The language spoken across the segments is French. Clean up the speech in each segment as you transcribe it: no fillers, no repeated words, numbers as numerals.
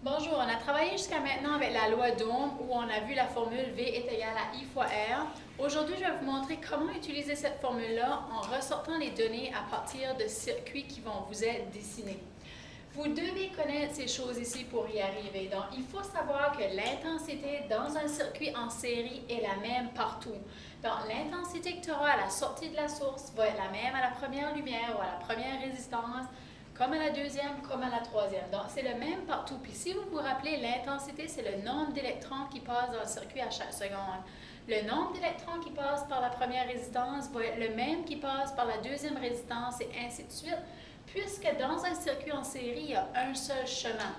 Bonjour, on a travaillé jusqu'à maintenant avec la loi d'Ohm où on a vu la formule V est égale à I fois R. Aujourd'hui, je vais vous montrer comment utiliser cette formule-là en ressortant les données à partir de circuits qui vont vous être dessinés. Vous devez connaître ces choses ici pour y arriver. Donc, il faut savoir que l'intensité dans un circuit en série est la même partout. Donc, l'intensité que tu auras à la sortie de la source va être la même à la première lumière ou à la première résistance, comme à la deuxième, comme à la troisième. Donc, c'est le même partout. Puis, si vous vous rappelez, l'intensité, c'est le nombre d'électrons qui passent dans le circuit à chaque seconde. Le nombre d'électrons qui passent par la première résistance va être le même qui passe par la deuxième résistance et ainsi de suite, puisque dans un circuit en série, il y a un seul chemin.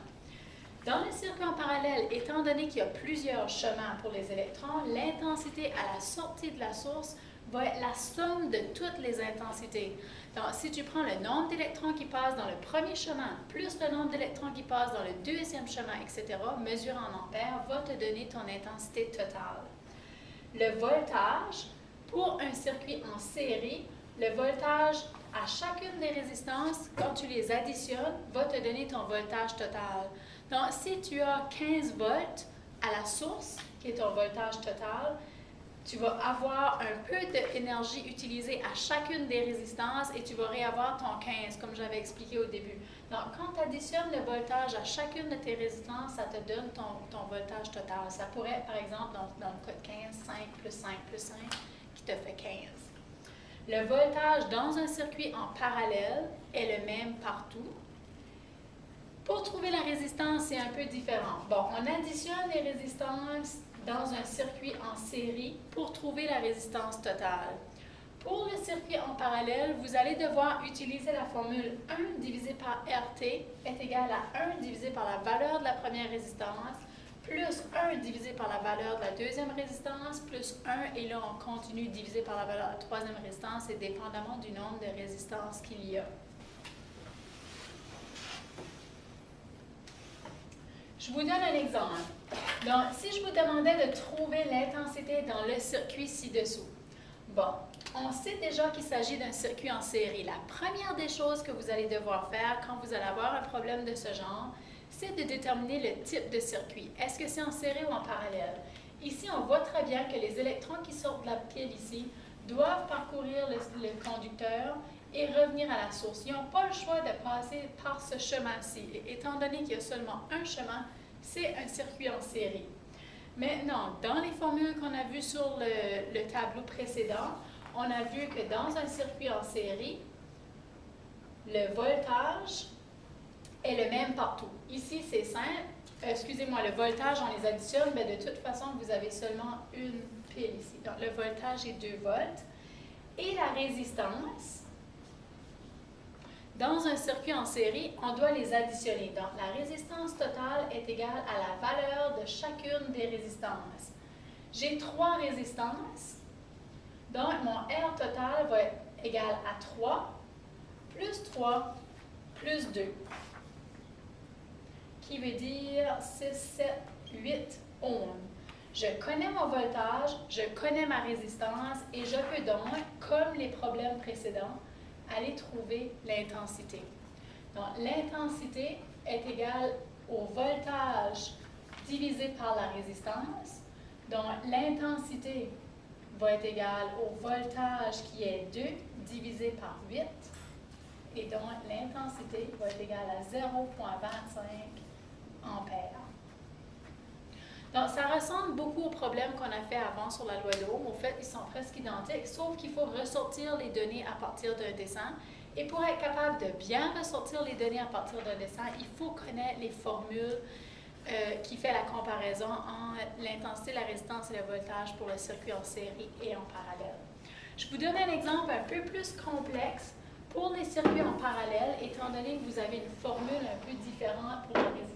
Dans le circuit en parallèle, étant donné qu'il y a plusieurs chemins pour les électrons, l'intensité à la sortie de la source va être la somme de toutes les intensités. Donc, si tu prends le nombre d'électrons qui passent dans le premier chemin, plus le nombre d'électrons qui passent dans le deuxième chemin, etc., mesuré en ampères, va te donner ton intensité totale. Le voltage, pour un circuit en série, le voltage à chacune des résistances, quand tu les additionnes, va te donner ton voltage total. Donc, si tu as 15 volts à la source, qui est ton voltage total, tu vas avoir un peu d'énergie utilisée à chacune des résistances et tu vas réavoir ton 15, comme j'avais expliqué au début. Donc, quand tu additionnes le voltage à chacune de tes résistances, ça te donne ton voltage total. Ça pourrait être, par exemple, dans le cas de 15, 5 plus 5 plus 5, qui te fait 15. Le voltage dans un circuit en parallèle est le même partout. Pour trouver la résistance, c'est un peu différent. Bon, on additionne les résistances dans un circuit en série pour trouver la résistance totale. Pour le circuit en parallèle, vous allez devoir utiliser la formule 1 divisé par RT est égal à 1 divisé par la valeur de la première résistance, plus 1 divisé par la valeur de la deuxième résistance, plus 1, et là on continue divisé par la valeur de la troisième résistance, et dépendamment du nombre de résistances qu'il y a. Je vous donne un exemple. Donc, si je vous demandais de trouver l'intensité dans le circuit ci-dessous, bon, on sait déjà qu'il s'agit d'un circuit en série. La première des choses que vous allez devoir faire quand vous allez avoir un problème de ce genre, c'est de déterminer le type de circuit. Est-ce que c'est en série ou en parallèle? Ici, on voit très bien que les électrons qui sortent de la pile ici doivent parcourir le conducteur et revenir à la source. Ils n'ont pas le choix de passer par ce chemin-ci. Et étant donné qu'il y a seulement un chemin, c'est un circuit en série. Maintenant, dans les formules qu'on a vues sur le tableau précédent, on a vu que dans un circuit en série, le voltage est le même partout. Ici, c'est simple. Excusez-moi, le voltage, on les additionne, mais de toute façon, vous avez seulement une pile ici. Donc, le voltage est 2 volts. Et la résistance, dans un circuit en série, on doit les additionner. Donc, la résistance totale est égale à la valeur de chacune des résistances. J'ai 3 résistances, donc mon R total va être égal à 3 plus 2, qui veut dire 6, 7, 8 ohms. Je connais mon voltage, je connais ma résistance et je peux donc, comme les problèmes précédents, aller trouver l'intensité. Donc, l'intensité est égale au voltage divisé par la résistance. Donc, l'intensité va être égale au voltage qui est 2 divisé par 8. Et donc, l'intensité va être égale à 0,25 ampères. Donc, ça ressemble beaucoup aux problèmes qu'on a fait avant sur la loi d'Ohm. Au fait, ils sont presque identiques, sauf qu'il faut ressortir les données à partir d'un dessin. Et pour être capable de bien ressortir les données à partir d'un dessin, il faut connaître les formules qui font la comparaison entre l'intensité, la résistance et le voltage pour le circuit en série et en parallèle. Je vous donne un exemple un peu plus complexe pour les circuits en parallèle, étant donné que vous avez une formule un peu différente pour la résistance.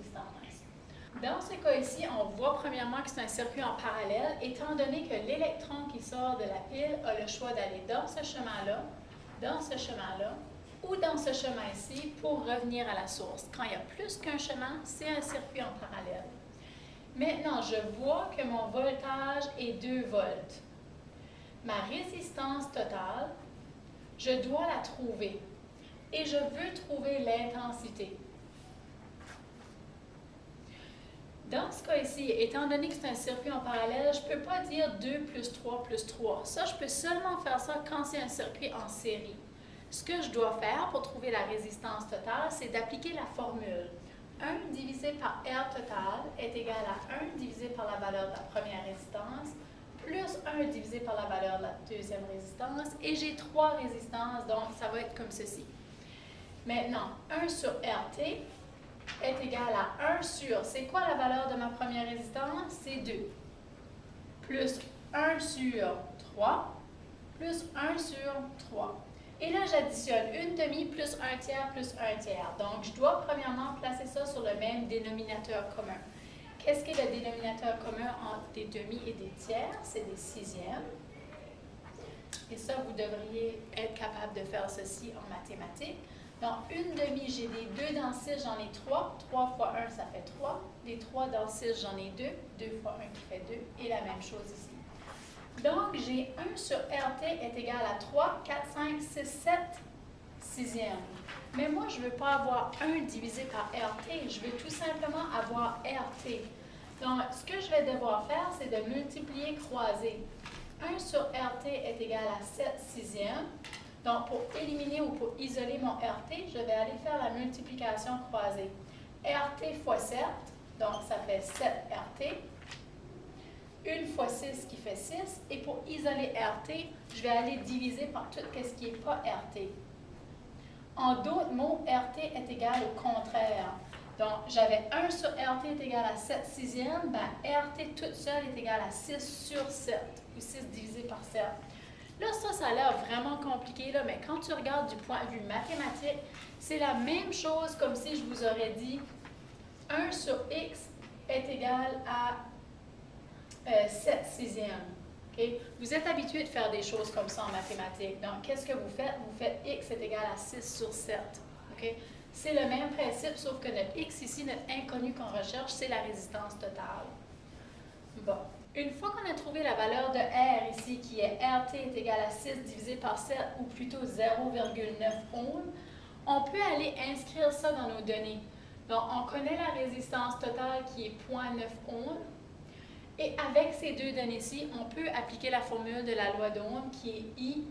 Dans ce cas ici, on voit premièrement que c'est un circuit en parallèle, étant donné que l'électron qui sort de la pile a le choix d'aller dans ce chemin-là, ou dans ce chemin-ci pour revenir à la source. Quand il y a plus qu'un chemin, c'est un circuit en parallèle. Maintenant, je vois que mon voltage est 2 volts. Ma résistance totale, je dois la trouver. Et je veux trouver l'intensité. Dans ce cas ici, étant donné que c'est un circuit en parallèle, je ne peux pas dire 2 plus 3 plus 3. Ça, je peux seulement faire ça quand c'est un circuit en série. Ce que je dois faire pour trouver la résistance totale, c'est d'appliquer la formule. 1 divisé par R total est égal à 1 divisé par la valeur de la première résistance, plus 1 divisé par la valeur de la deuxième résistance, et j'ai 3 résistances, donc ça va être comme ceci. Maintenant, 1 sur RT est égal à 1 sur, c'est quoi la valeur de ma première résistance? C'est 2. Plus 1 sur 3, plus 1 sur 3. Et là, j'additionne une demi plus un tiers plus un tiers. Donc, je dois premièrement placer ça sur le même dénominateur commun. Qu'est-ce qu'est le dénominateur commun entre des demi et des tiers? C'est des sixièmes. Et ça, vous devriez être capable de faire ceci en mathématiques. Donc, une demi, j'ai des 2 dans 6, j'en ai 3. 3 fois 1, ça fait 3. Des 3 dans 6, j'en ai 2. 2 fois 1 qui fait 2. Et la même chose ici. Donc, j'ai 1 sur RT est égal à 3, 4, 5, 6, 7 sixièmes. Mais moi, je ne veux pas avoir 1 divisé par RT. Je veux tout simplement avoir RT. Donc, ce que je vais devoir faire, c'est de multiplier, croiser. 1 sur RT est égal à 7 sixièmes. Donc, pour éliminer ou pour isoler mon RT, je vais aller faire la multiplication croisée. RT fois 7, donc ça fait 7 RT. 1 fois 6 qui fait 6. Et pour isoler RT, je vais aller diviser par tout ce qui n'est pas RT. En d'autres mots, RT est égal au contraire. Donc, j'avais 1 sur RT est égal à 7 sixièmes. Ben, RT toute seule est égal à 6 sur 7, ou 6 divisé par 7. Là, ça a l'air vraiment compliqué, là, mais quand tu regardes du point de vue mathématique, c'est la même chose comme si je vous aurais dit 1 sur x est égal à 7 sixièmes. Okay? Vous êtes habitué de faire des choses comme ça en mathématiques. Donc, qu'est-ce que vous faites? Vous faites x est égal à 6 sur 7. Okay? C'est le même principe, sauf que notre x ici, notre inconnu qu'on recherche, c'est la résistance totale. Bon. Une fois qu'on a trouvé la valeur de R ici, qui est RT est égal à 6 divisé par 7, ou plutôt 0,9 ohms, on peut aller inscrire ça dans nos données. Donc, on connaît la résistance totale qui est 0,9 ohms. Et avec ces deux données-ci, on peut appliquer la formule de la loi d'Ohm qui est I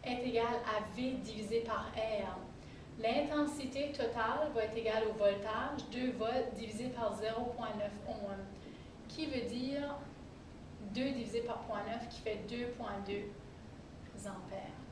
est égal à V divisé par R. L'intensité totale va être égale au voltage, 2 volts divisé par 0,9 ohm, qui veut dire 2 divisé par 0,9 qui fait 2,2 ampères.